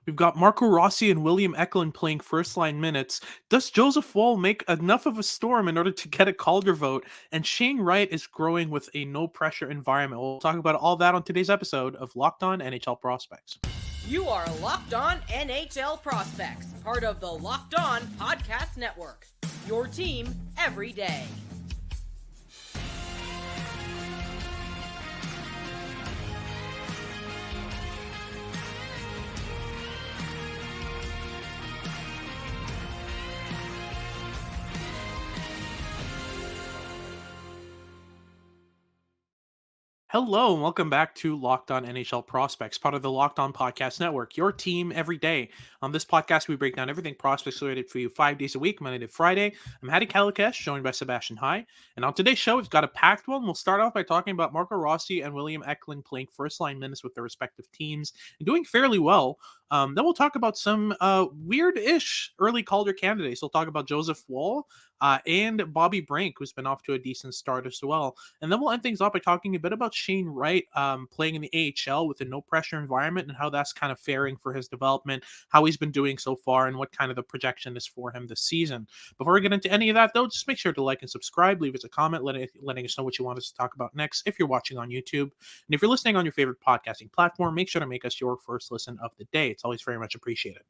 We've got Marco Rossi and William Eklund playing first-line minutes. Does Joseph Woll make enough of a storm in order to get a Calder vote? And Shane Wright is growing with a no-pressure environment. We'll talk about all that on today's episode of Locked On NHL Prospects. You are Locked On NHL Prospects, part of the Locked On Podcast Network. Your team every day. Hello, and welcome back to Locked On NHL Prospects, part of the Locked On Podcast Network, your team every day. On this podcast, we break down everything prospects related for you 5 days a week, Monday to Friday. I'm Hadi joined by Sebastian. And on today's show, we've got a packed one. We'll start off by talking about Marco Rossi and William Eklund playing first-line minutes with their respective teams and doing fairly well. Then we'll talk about some weird-ish early Calder candidates. We'll talk about Joseph Woll and Bobby Brink, who's been off to a decent start as well. And then we'll end things off by talking a bit about Shane Wright playing in the AHL with a no-pressure environment and how that's kind of faring for his development, how he's been doing so far, and what kind of the projection is for him this season. Before we get into any of that, though, just make sure to like and subscribe, leave us a comment, letting us know what you want us to talk about next if you're watching on YouTube. And if you're listening on your favorite podcasting platform, make sure to make us your first listen of the day. It's always very much appreciated.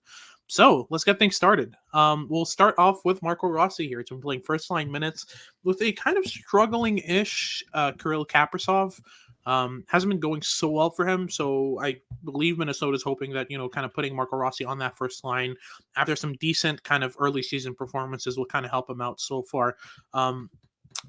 So let's get things started. We'll start off with Marco Rossi here. It's been playing first-line minutes with a kind of struggling-ish Kirill Kaprizov. Hasn't been going so well for him, so I believe Minnesota's hoping that, kind of putting Marco Rossi on that first line after some decent kind of early season performances will kind of help him out so far.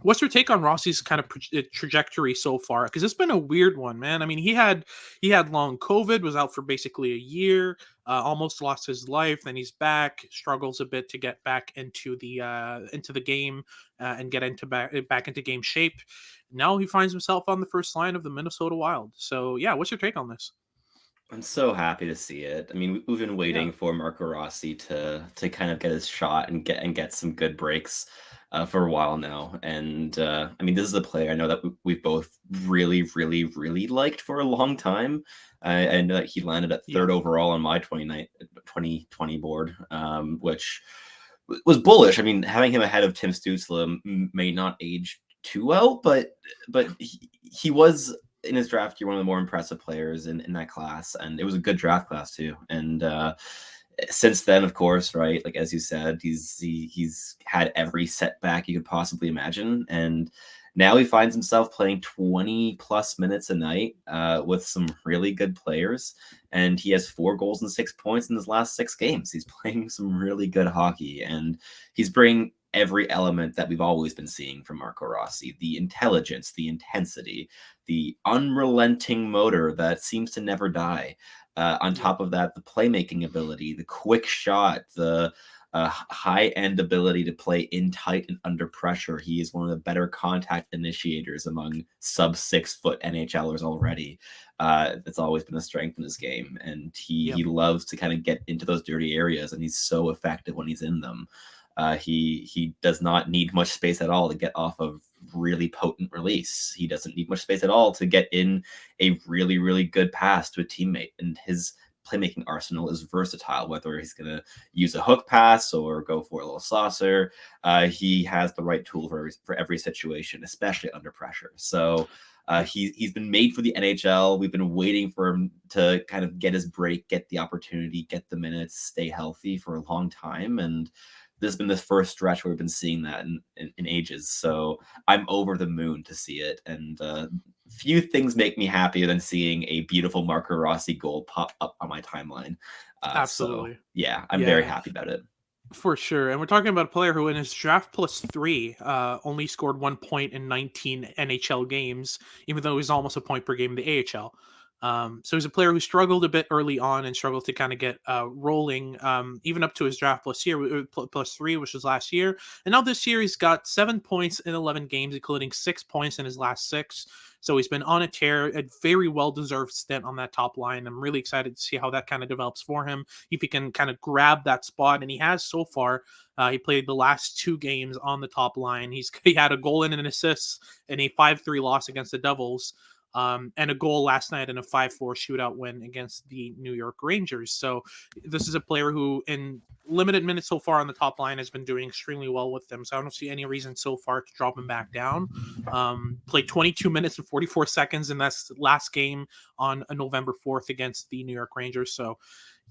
What's your take on Rossi's kind of trajectory so far? Because it's been a weird one, man. I mean, he had long COVID, was out for basically a year, almost lost his life. Then he's back, struggles a bit to get back into the game and get back into game shape. Now he finds himself on the first line of the Minnesota Wild. So yeah, what's your take on this? I'm so happy to see it. I mean, we've been waiting for Marco Rossi to kind of get his shot and get some good breaks for a while now. And I mean, this is a player I know that we've both really, really, really liked for a long time. I know that he landed at third overall on my 2020 board, which was bullish. I mean, having him ahead of Tim Stützle may not age too well, but he was in his draft year one of the more impressive players in that class, and it was a good draft class too. And since then, of course, right, like as you said, he's had every setback you could possibly imagine, and now he finds himself playing 20 plus minutes a night with some really good players, and he has 4 goals and 6 points in his last 6 games. He's playing some really good hockey, and he's bringing every element that we've always been seeing from Marco Rossi: the intelligence, the intensity, the unrelenting motor that seems to never die. On top of that, the playmaking ability, the quick shot, the high-end ability to play in tight and under pressure. He is one of the better contact initiators among sub-6 foot NHLers already. That's always been a strength in his game, and he loves to kind of get into those dirty areas, and he's so effective when he's in them. He does not need much space at all to get off of really potent release. He doesn't need much space at all to get in a really, really good pass to a teammate. And his playmaking arsenal is versatile, whether he's going to use a hook pass or go for a little saucer. He has the right tool for every situation, especially under pressure. So he's been made for the NHL. We've been waiting for him to kind of get his break, get the opportunity, get the minutes, stay healthy for a long time. And this has been the first stretch where we've been seeing that in ages. So I'm over the moon to see it. And few things make me happier than seeing a beautiful Marco Rossi goal pop up on my timeline. Absolutely. So, I'm very happy about it. For sure. And we're talking about a player who in his draft plus 3 only scored 1 point in 19 NHL games, even though he's almost a point per game in the AHL. So he's a player who struggled a bit early on and struggled to kind of get rolling, even up to his draft plus 3, which was last year. And now this year he's got 7 points in 11 games, including 6 points in his last 6. So he's been on a tear, a very well-deserved stint on that top line. I'm really excited to see how that kind of develops for him, if he can kind of grab that spot. And he has so far. He played the last 2 games on the top line. He had a goal and an assist in a 5-3 loss against the Devils. and a goal last night in a 5-4 shootout win against the New York Rangers. So this is a player who, in limited minutes so far on the top line, has been doing extremely well with them. So I don't see any reason so far to drop him back down. Played 22 minutes and 44 seconds in that last game on November 4th against the New York Rangers. So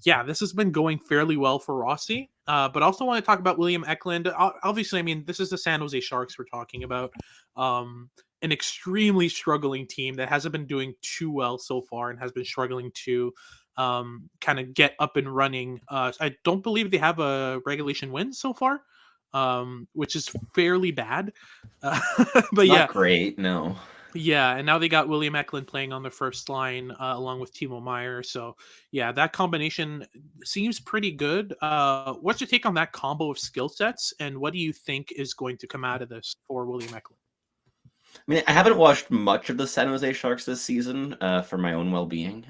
yeah, this has been going fairly well for Rossi. But I also want to talk about William Eklund. Obviously, I mean, this is the San Jose Sharks we're talking about. An extremely struggling team that hasn't been doing too well so far and has been struggling to kind of get up and running. I don't believe they have a regulation win so far, which is fairly bad. But Not great, no. Yeah, and now they got William Eklund playing on the first line along with Timo Meyer. So yeah, that combination seems pretty good. What's your take on that combo of skill sets, and what do you think is going to come out of this for William Eklund? I mean, I haven't watched much of the San Jose Sharks this season for my own well-being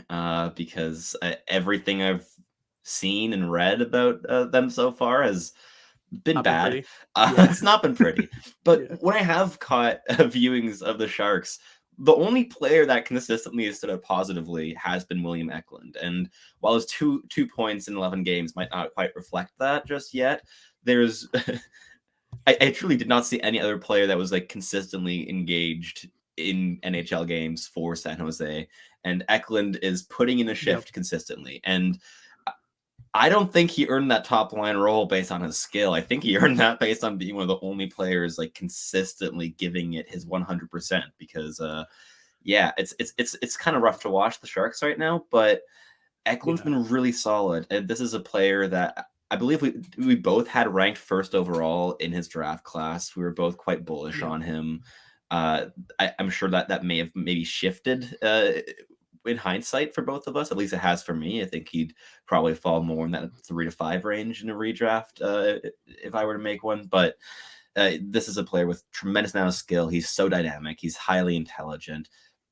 because everything I've seen and read about them so far has been Not bad. pretty. Yeah. It's not been pretty. But Yeah. when I have caught viewings of the Sharks, the only player that consistently has stood out positively has been William Eklund. And while his two points in 11 games might not quite reflect that just yet, there's I truly did not see any other player that was like consistently engaged in NHL games for San Jose. And Eklund is putting in a shift consistently. And I don't think he earned that top line role based on his skill. I think he earned that based on being one of the only players like consistently giving it his 100%. Because it's kind of rough to watch the Sharks right now, but Eklund's been really solid, and this is a player that I believe we both had ranked first overall in his draft class. We were both quite bullish on him. I'm sure that may have maybe shifted in hindsight for both of us. At least it has for me. I think he'd probably fall more in that 3 to 5 range in a redraft if I were to make one. But this is a player with tremendous amount of skill. He's so dynamic. He's highly intelligent.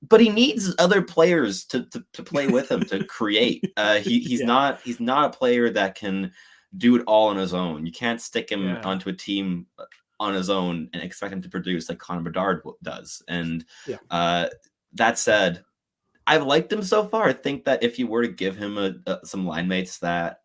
But he needs other players to play with him to create. He's not a player that can do it all on his own. You can't stick him onto a team on his own and expect him to produce like Connor Bedard does. And that said, I've liked him so far. I think that if you were to give him some line mates that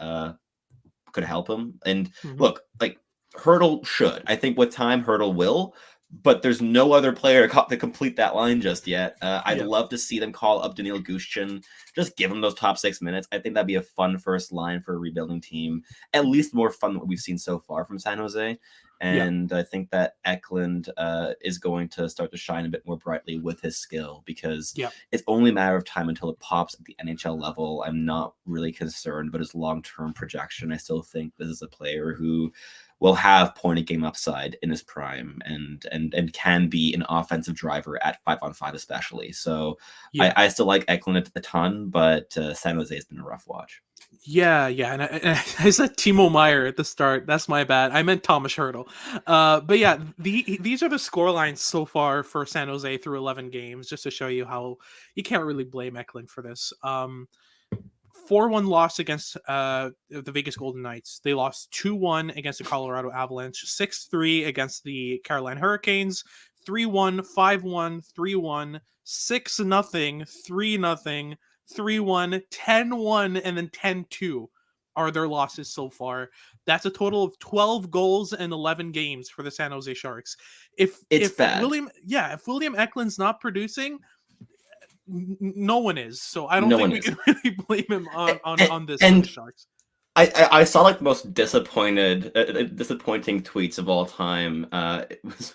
could help him, and look, like Hurdle should. I think with time, Hurdle will. But there's no other player to complete that line just yet. I'd love to see them call up Daniil Gushchin. Just give him those top 6 minutes. I think that'd be a fun first line for a rebuilding team. At least more fun than what we've seen so far from San Jose. And I think that Eklund is going to start to shine a bit more brightly with his skill because it's only a matter of time until it pops at the NHL level. I'm not really concerned about his long-term projection. I still think this is a player who will have point of game upside in his prime and can be an offensive driver at 5-on-5 especially. So I still like Eklund a ton, but San Jose has been a rough watch. Yeah, and I said Timo Meyer at the start. That's my bad. I meant Thomas Hurdle. But yeah, these are the score lines so far for San Jose through 11 games, just to show you how you can't really blame Eklund for this. 4-1 loss against the Vegas Golden Knights. They lost 2-1 against the Colorado Avalanche, 6-3 against the Carolina Hurricanes, 3-1, 5-1, 3-1, 6-0, 3-0, 3-1, 10-1, and then 10-2 are their losses so far. That's a total of 12 goals in 11 games for the San Jose Sharks. If bad. If William Eklund's not producing, no one is. So I don't think we can really blame him on this for the Sharks. I saw like the most disappointing tweets of all time. It was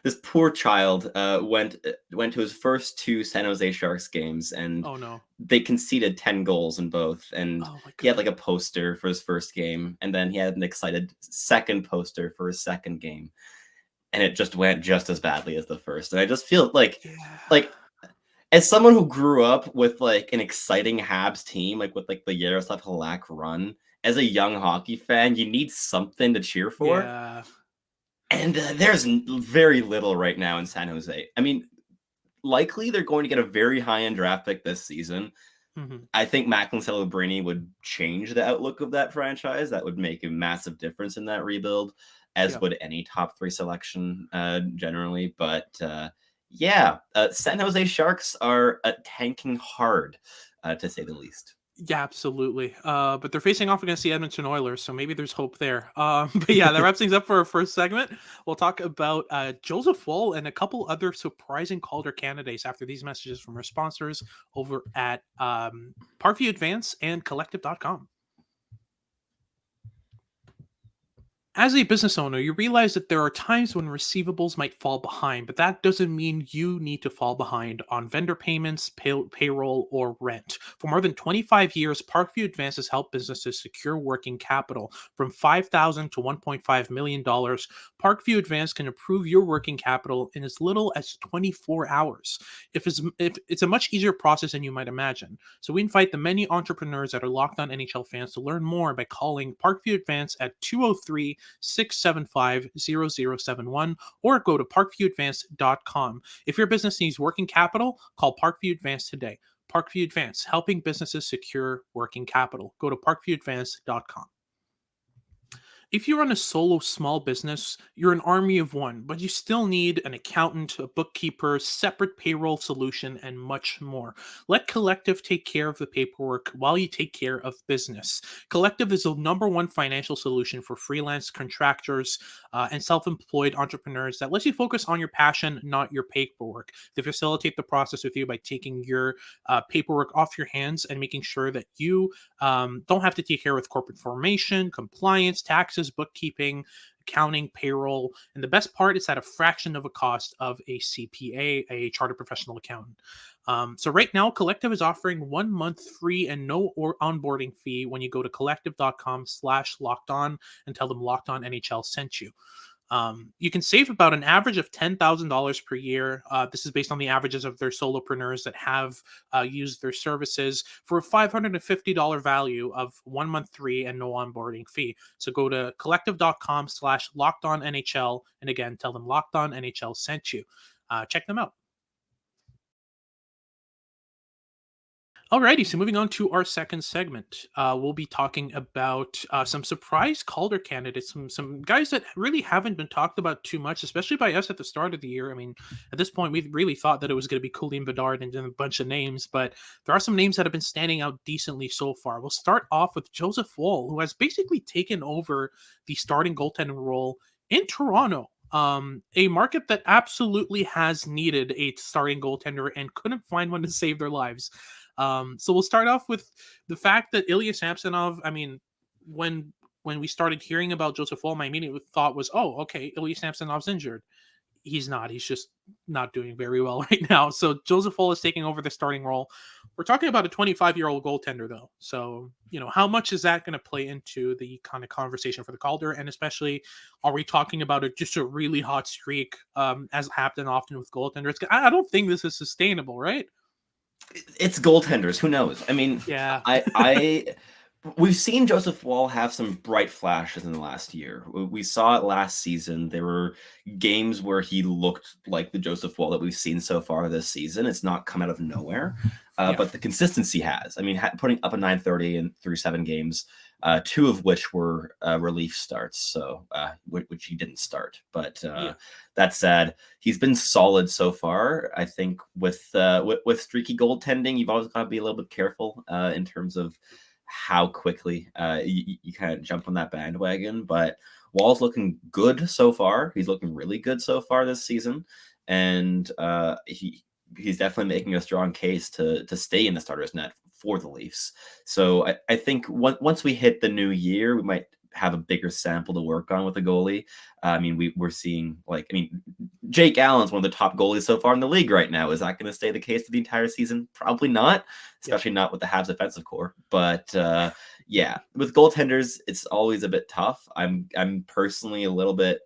this poor child went to his first 2 San Jose Sharks games and they conceded 10 goals in both. And he had like a poster for his first game, and then he had an excited second poster for his second game, and it just went just as badly as the first. And I just feel like as someone who grew up with like an exciting Habs team, like with like the Yaroslav Halak run, as a young hockey fan, you need something to cheer for. Yeah. And there's very little right now in San Jose. I mean, likely they're going to get a very high-end draft pick this season. I think Macklin Celebrini would change the outlook of that franchise. That would make a massive difference in that rebuild, as would any top 3 selection generally. But Yeah, San Jose Sharks are tanking hard, to say the least. Yeah, absolutely. But they're facing off against the Edmonton Oilers, so maybe there's hope there. But yeah, that wraps things up for our first segment. We'll talk about Joseph Woll and a couple other surprising Calder candidates after these messages from our sponsors over at Parkview Advance and Collective.com. As a business owner, you realize that there are times when receivables might fall behind, but that doesn't mean you need to fall behind on vendor payments, payroll, or rent. For more than 25 years, Parkview Advance has helped businesses secure working capital from $5,000 to $1.5 million. Parkview Advance can improve your working capital in as little as 24 hours. If it's a much easier process than you might imagine. So we invite the many entrepreneurs that are locked on NHL fans to learn more by calling Parkview Advance at 203-675-0071 or go to parkviewadvance.com. If your business needs working capital, call Parkview Advance today. Parkview Advance, helping businesses secure working capital. Go to parkviewadvance.com. If you run a solo small business, you're an army of one, but you still need an accountant, a bookkeeper, separate payroll solution, and much more. Let Collective take care of the paperwork while you take care of business. Collective is the number one financial solution for freelance contractors and self-employed entrepreneurs that lets you focus on your passion, not your paperwork. They facilitate the process with you by taking your paperwork off your hands and making sure that you don't have to take care with corporate formation, compliance, taxes, bookkeeping, accounting, payroll. And the best part is at a fraction of a cost of a CPA, a chartered professional accountant. So right now, Collective is offering 1 month free and no onboarding fee when you go to collective.com/locked on and tell them Locked On NHL sent you. You can save about an average of $10,000 per year. This is based on the averages of their solopreneurs that have used their services for a $550 value of 1 month free and no onboarding fee. So go to collective.com/locked on NHL. And again, tell them Locked On NHL sent you. Check them out. Alrighty, so moving on to our second segment, we'll be talking about some surprise Calder candidates, some guys that really haven't been talked about too much, especially by us at the start of the year. I mean, at this point, we really thought that it was going to be Cooley and Bedard and a bunch of names, but there are some names that have been standing out decently so far. We'll start off with Joseph Woll, who has basically taken over the starting goaltending role in Toronto. A market that absolutely has needed a starting goaltender and couldn't find one to save their lives. So we'll start off with the fact that Ilya Samsonov, I mean, when we started hearing about Joseph Woll, my immediate thought was, oh, okay, Ilya Samsonov's injured. He's not. He's just not doing very well right now. So Joseph Woll is taking over the starting role. We're talking about a 25-year-old goaltender, though. So, how much is that going to play into the kind of conversation for the Calder? And especially, are we talking about just a really hot streak, as happened often with goaltenders? I don't think this is sustainable, right? It's goaltenders. Who knows? I mean, Yeah. we've seen Joseph Woll have some bright flashes in the last year. We saw it last season. There were games where he looked like the Joseph Woll that we've seen so far this season. It's not come out of nowhere, but the consistency has. I mean, putting up a 930 and through 7 games, 2 of which were relief starts, so which he didn't start. But that said, he's been solid so far. I think with streaky goaltending, you've always got to be a little bit careful in terms of how quickly you kind of jump on that bandwagon. But Woll's looking good so far. He's looking really good so far this season, and he's definitely making a strong case to stay in the starter's net for the Leafs. So I think once we hit the new year, we might have a bigger sample to work on with the goalie. I mean, we're seeing Jake Allen's one of the top goalies so far in the league right now. Is that going to stay the case for the entire season? Probably not, especially not with the Habs defensive core. But with goaltenders, it's always a bit tough. I'm personally a little bit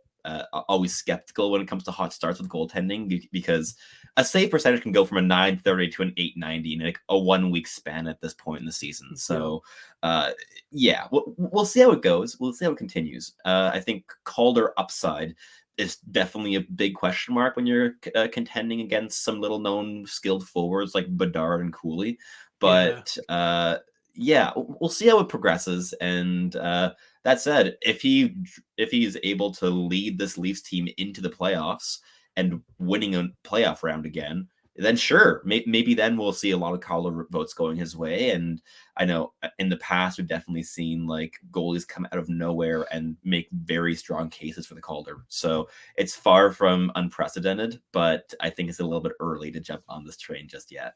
always skeptical when it comes to hot starts with goaltending because a save percentage can go from a 930 to an 890 in like a 1 week span at this point in the season. So we'll see how it goes. We'll see how it continues. I think Calder upside is definitely a big question mark when you're contending against some little known skilled forwards like Bedard and Cooley. But we'll see how it progresses. And that said, if he's able to lead this Leafs team into the playoffs and winning a playoff round again, then sure, maybe then we'll see a lot of Calder votes going his way. And I know in the past we've definitely seen like goalies come out of nowhere and make very strong cases for the Calder. So it's far from unprecedented, but I think it's a little bit early to jump on this train just yet.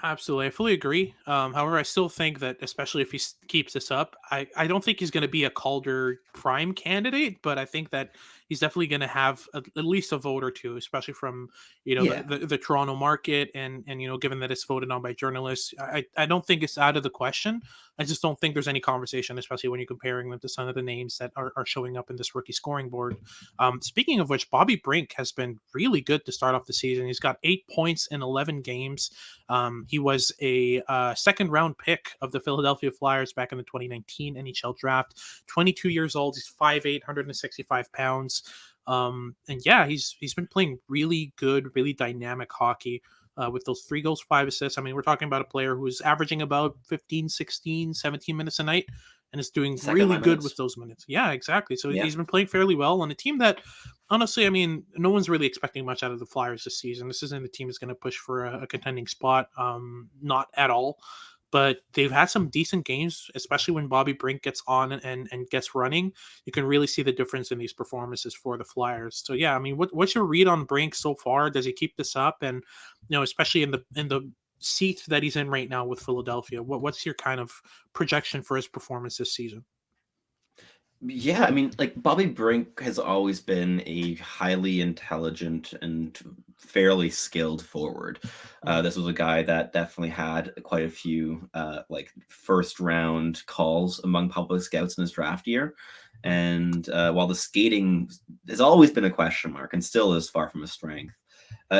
Absolutely, I fully agree. However, I still think that, especially if he keeps this up, I don't think he's going to be a Calder prime candidate, but I think that he's definitely going to have at least a vote or two, especially from Yeah. the Toronto market, and given that it's voted on by journalists, I don't think it's out of the question. I just don't think there's any conversation, especially when you're comparing them to some of the names that are showing up in this rookie scoring board. Speaking of which, Bobby Brink has been really good to start off the season. He's got 8 points in 11 games. He was a second round pick of the Philadelphia Flyers back in the 2019 NHL draft. 22 years old. He's 5'8", 165 pounds. And yeah, he's been playing really good, really dynamic hockey. With those 3 goals, 5 assists. I mean, we're talking about a player who's averaging about 15, 16, 17 minutes a night and is doing Second really line good minutes. with those minutes. Yeah, exactly. So Yeah. he's been playing fairly well on a team that, honestly, I mean, no one's really expecting much out of the Flyers this season. This isn't a team that's going to push for a contending spot. Not at all. But they've had some decent games, especially when Bobby Brink gets on and gets running. You can really see the difference in these performances for the Flyers. So yeah, I mean, what's your read on Brink so far? Does he keep this up? And especially in the seat that he's in right now with Philadelphia, what's your kind of projection for his performance this season? Yeah, I mean, like Bobby Brink has always been a highly intelligent and fairly skilled forward. Mhm. This was a guy that definitely had quite a few like first round calls among public scouts in his draft year. And while the skating has always been a question mark and still is far from a strength,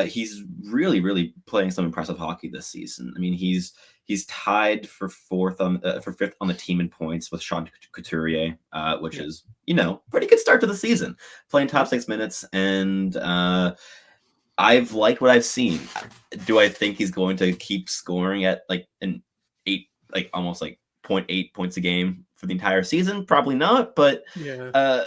he's really, really playing some impressive hockey this season. I mean, he's tied for fifth on the team in points with Sean Couturier, which Yeah. is pretty good start to the season, playing top Yep. 6 minutes, and I've liked what I've seen. Do I think he's going to keep scoring at like an 8, like almost like 0.8 points a game for the entire season? Probably not, but Yeah. uh,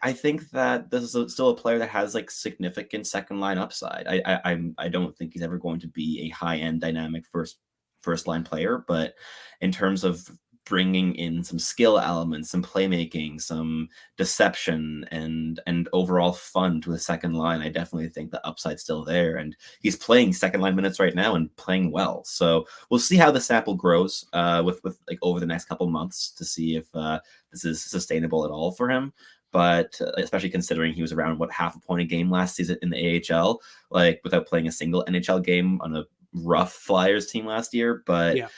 I think that this is still a player that has like significant second line upside. I don't think he's ever going to be a high end dynamic first line player, but in terms of bringing in some skill elements, some playmaking, some deception, and overall fun to the second line, I definitely think the upside's still there. And he's playing second line minutes right now and playing well. So we'll see how the sample grows with like over the next couple months to see if this is sustainable at all for him. But especially considering he was around half a point a game last season in the AHL, like without playing a single NHL game on a rough Flyers team last year. But Yeah.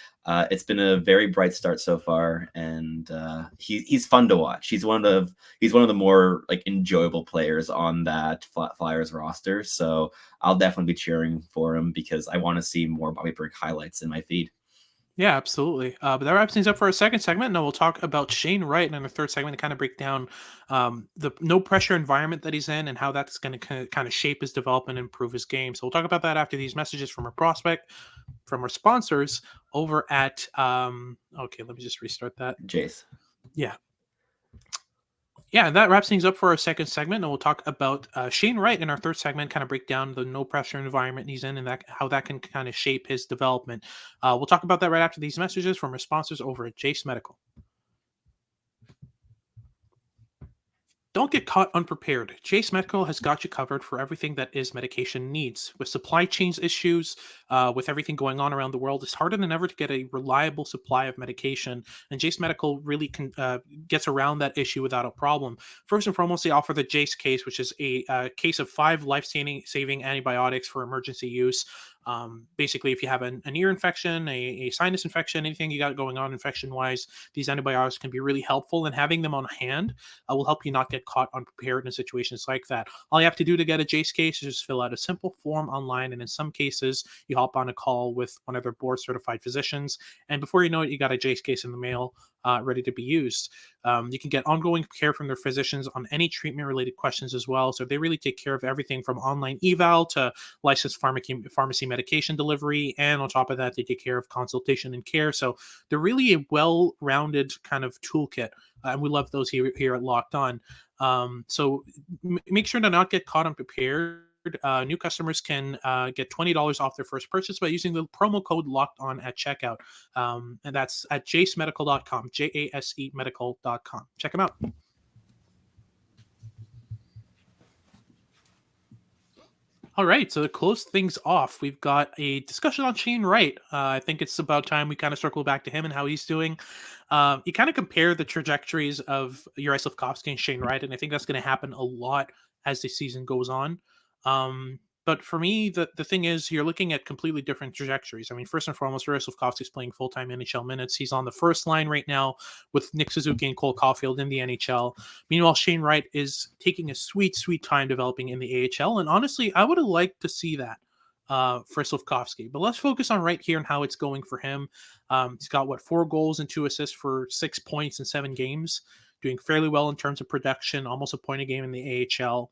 it's been a very bright start so far, and he's fun to watch. He's one of the more like enjoyable players on that Flyers roster. So I'll definitely be cheering for him because I want to see more Bobby Brink highlights in my feed. Yeah, absolutely. But that wraps things up for our second segment. Now we'll talk about Shane Wright in the third segment to kind of break down the no pressure environment that he's in and how that's going to kind of shape his development and improve his game. So we'll talk about that after these messages from our prospect, from our sponsors over at. Okay, let me just restart that. Jace. Yeah. Yeah, that wraps things up for our second segment, and we'll talk about Shane Wright in our third segment. Kind of break down the no pressure environment he's in, and that how that can kind of shape his development. We'll talk about that right after these messages from our sponsors over at Jace Medical. Don't get caught unprepared. Chase Medical has got you covered for everything that is medication needs. With supply chains issues, with everything going on around the world, it's harder than ever to get a reliable supply of medication. And Jace Medical really gets around that issue without a problem. First and foremost, they offer the Jace case, which is a case of 5 life-saving antibiotics for emergency use. Basically, if you have an ear infection, a sinus infection, anything you got going on infection-wise, these antibiotics can be really helpful. And having them on hand will help you not get caught unprepared in situations like that. All you have to do to get a Jace case is just fill out a simple form online, and in some cases, you hop on a call with one of their board-certified physicians, and before you know it, you got a Jace case in the mail, ready to be used. You can get ongoing care from their physicians on any treatment-related questions as well. So they really take care of everything from online eval to licensed pharmacy medication delivery, and on top of that, they take care of consultation and care. So they're really a well-rounded kind of toolkit, and we love those here at Locked On. So make sure to not get caught unprepared. New customers can get $20 off their first purchase by using the promo code Locked On at checkout, and that's at jasemedical.com, JASE medical.com. Check them out. All right, so to close things off, we've got a discussion on Shane Wright. I think it's about time we kind of circle back to him and how he's doing. You kind of compare the trajectories of Juraj Slafkovsky and Shane Wright, and I think that's going to happen a lot as the season goes on. But for me, the thing is, you're looking at completely different trajectories. I mean, first and foremost, Juraj Slafkovsky is playing full-time NHL minutes. He's on the first line right now with Nick Suzuki and Cole Caulfield in the NHL. Meanwhile, Shane Wright is taking a sweet, sweet time developing in the AHL. And honestly, I would have liked to see that for Slafkovsky. But let's focus on Wright here and how it's going for him. He's got, 4 goals and 2 assists for 6 points in 7 games, doing fairly well in terms of production, almost a point a game in the AHL.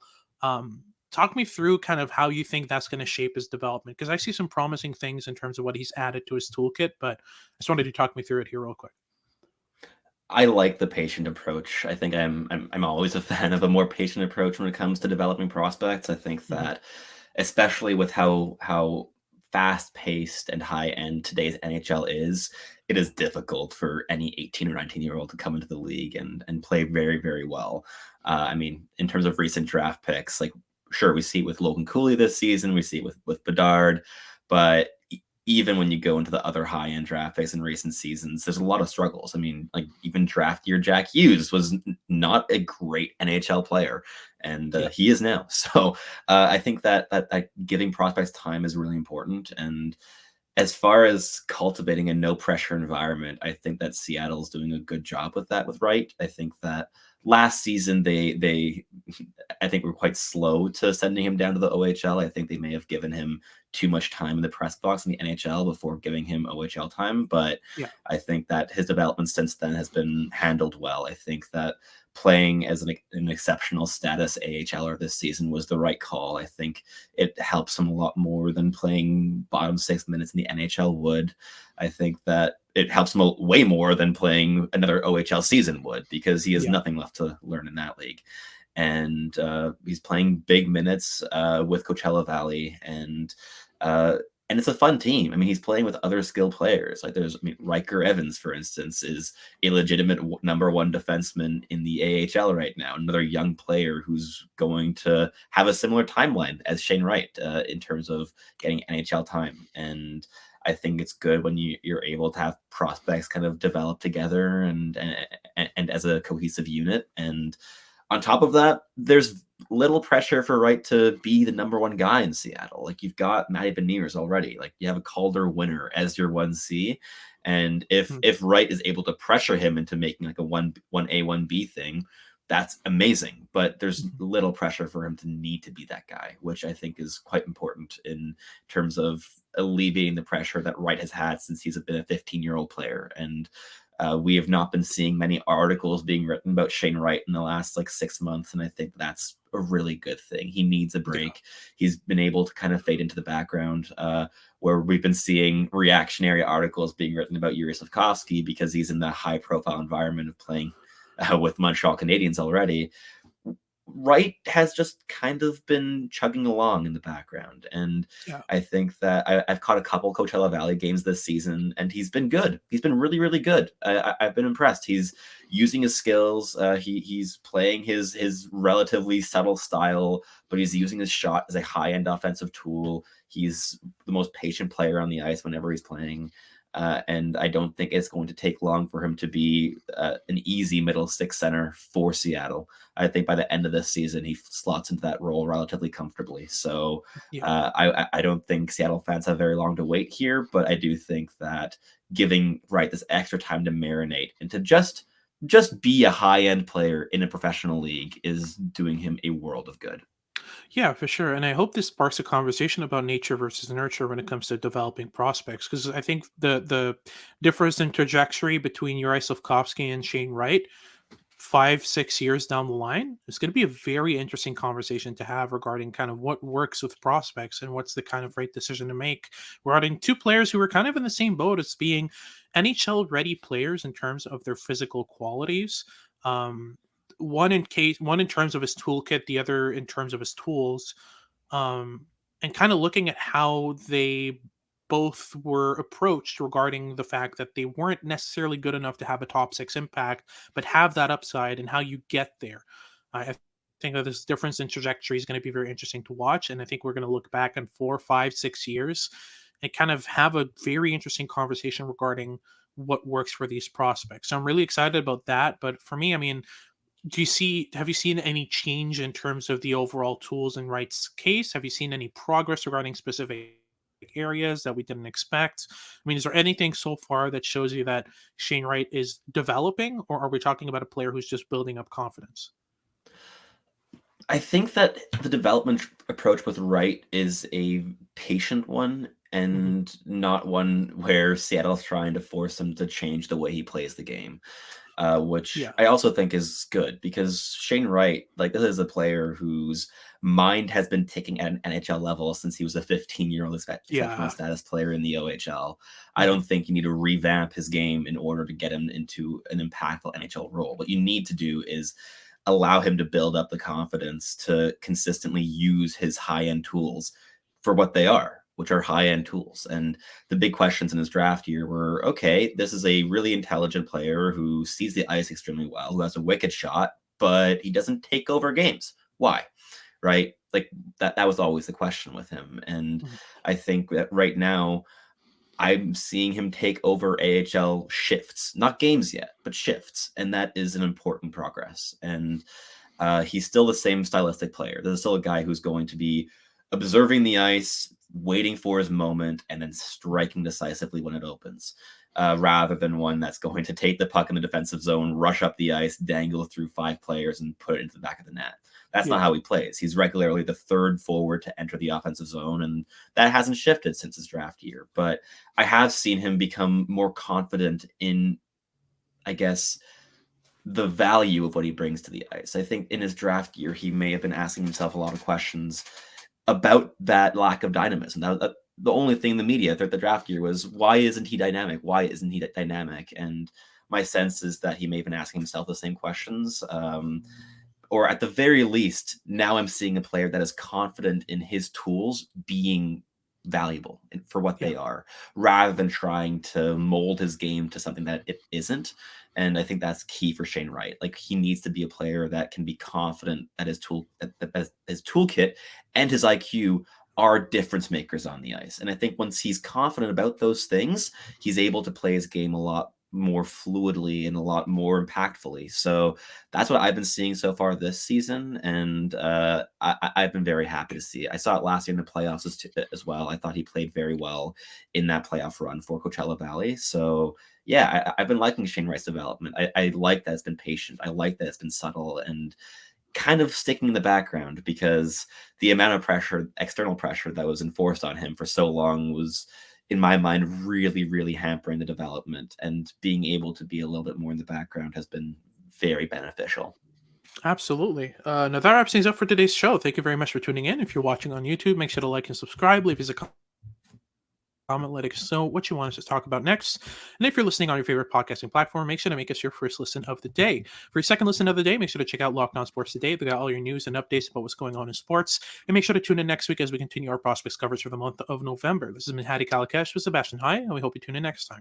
Talk me through kind of how you think that's going to shape his development, because I see some promising things in terms of what he's added to his toolkit, but I just wanted to talk me through it here real quick. I like the patient approach. I think I'm always a fan of a more patient approach when it comes to developing prospects. I think that, especially with how fast-paced and high-end today's NHL is, it is difficult for any 18 or 19-year-old to come into the league and play very, very well. I mean, in terms of recent draft picks, like, sure, we see it with Logan Cooley this season, we see it with Bedard, but even when you go into the other high-end draft picks in recent seasons, there's a lot of struggles. I mean, like, even draft year Jack Hughes was not a great NHL player, and he is now. So I think that giving prospects time is really important. And as far as cultivating a no-pressure environment, I think that Seattle's doing a good job with that with Wright. I think that last season they I think were quite slow to sending him down to the OHL. I think they may have given him too much time in the press box in the NHL before giving him OHL time. But Yeah. I think that his development since then has been handled well. I think that playing as an exceptional status AHLer this season was the right call. I think it helps him a lot more than playing bottom 6 minutes in the NHL would. I think that it helps him way more than playing another OHL season would, because he has nothing left to learn in that league. And he's playing big minutes with Coachella Valley, and it's a fun team. I mean, he's playing with other skilled players. Like, Riker Evans, for instance, is a legitimate number 1 defenseman in the AHL right now. Another young player who's going to have a similar timeline as Shane Wright in terms of getting NHL time. And I think it's good when you're able to have prospects kind of develop together and as a cohesive unit. And on top of that, there's little pressure for Wright to be the number 1 guy in Seattle. Like, you've got Matty Beniers already. Like, you have a Calder winner as your 1C. And if Wright is able to pressure him into making like a 1A, 1B thing, that's amazing. But there's little pressure for him to need to be that guy, which I think is quite important in terms of alleviating the pressure that Wright has had since he's been a 15-year-old player. And we have not been seeing many articles being written about Shane Wright in the last 6 months, and I think that's a really good thing. He needs a break. He's been able to kind of fade into the background, where we've been seeing reactionary articles being written about Juraj Slafkovsky because he's in the high-profile environment of playing with Montreal Canadiens already. Wright has just kind of been chugging along in the background. And I think that I've caught a couple Coachella Valley games this season, and he's been good. He's been really, really good. I've been impressed. He's using his skills. He's playing his relatively subtle style, but he's using his shot as a high-end offensive tool. He's the most patient player on the ice whenever he's playing. And I don't think it's going to take long for him to be an easy middle 6 center for Seattle. I think by the end of this season, he slots into that role relatively comfortably. So I don't think Seattle fans have very long to wait here, but I do think that giving Wright this extra time to marinate and to just be a high-end player in a professional league is doing him a world of good. Yeah, for sure. And I hope this sparks a conversation about nature versus nurture when it comes to developing prospects, because I think the difference in trajectory between Juraj Slafkovsky and Shane Wright 5-6 years down the line, it's going to be a very interesting conversation to have regarding kind of what works with prospects and what's the kind of right decision to make regarding two players who are kind of in the same boat as being NHL ready players in terms of their physical qualities. Um, one in terms of his toolkit, the other in terms of his tools, um, and kind of looking at how they both were approached regarding the fact that they weren't necessarily good enough to have a top six impact, but have that upside and how you get there. I think that this difference in trajectory is going to be very interesting to watch. And I think we're going to look back in 4, 5, 6 years and kind of have a very interesting conversation regarding what works for these prospects. So I'm really excited about that. But for me, I mean, have you seen any change in terms of the overall tools in Wright's case? Have you seen any progress regarding specific areas that we didn't expect? I mean, is there anything so far that shows you that Shane Wright is developing, or are we talking about a player who's just building up confidence? I think that the development approach with Wright is a patient one Hmm. and not one where Seattle's trying to force him to change the way he plays the game. Which Yeah, I also think is good because Shane Wright, like this is a player whose mind has been ticking at an NHL level since he was a 15-year-old exceptional yeah, status player in the OHL. I hmm, don't think you need to revamp his game in order to get him into an impactful NHL role. What you need to do is allow him to build up the confidence to consistently use his high-end tools for what they are, which are high-end tools. And the big questions in his draft year were, okay, this is a really intelligent player who sees the ice extremely well, who has a wicked shot, but he doesn't take over games. Why? Right? Like that was always the question with him. And hmm, I think that right now I'm seeing him take over AHL shifts, not games yet, but shifts. And that is an important progress. And he's still the same stylistic player. There's still a guy who's going to be observing the ice, waiting for his moment, and then striking decisively when it opens, rather than one that's going to take the puck in the defensive zone, rush up the ice, dangle through 5 players, and put it into the back of the net. That's not yeah. how he plays. He's regularly the third forward to enter the offensive zone, and that hasn't shifted since his draft year. But I have seen him become more confident in, I guess, the value of what he brings to the ice. I think in his draft year, he may have been asking himself a lot of questions about that lack of dynamism. The only thing in the media throughout the draft year was, why isn't he dynamic? Why isn't he dynamic? And my sense is that he may have been asking himself the same questions. Or at the very least, now I'm seeing a player that is confident in his tools being valuable for what Yeah. they are, rather than trying to mold his game to something that it isn't. And I think that's key for Shane Wright. Like he needs to be a player that can be confident that his toolkit and his IQ are difference makers on the ice. And I think once he's confident about those things, he's able to play his game a lot more fluidly and a lot more impactfully. So that's what I've been seeing so far this season, and I've been very happy to see it. I saw it last year in the playoffs as well. I thought he played very well in that playoff run for Coachella Valley. So yeah, I've been liking Shane Wright's development. I like that it's been patient. I like that it's been subtle and kind of sticking in the background because the amount of pressure, external pressure that was enforced on him for so long was, in my mind, really, really hampering the development. And being able to be a little bit more in the background has been very beneficial. Absolutely. Now that wraps things up for today's show. Thank you very much for tuning in. If you're watching on YouTube, make sure to like and subscribe. Leave us a comment, let us know what you want us to talk about next. And if you're listening on your favorite podcasting platform, make sure to make us your first listen of the day. For your second listen of the day, make sure to check out Locked On Sports Today. They got all your news and updates about what's going on in sports. And make sure to tune in next week as we continue our prospects coverage for the month of November. This has been Hadi Kalakesh with Sebastian Hi, and we hope you tune in next time.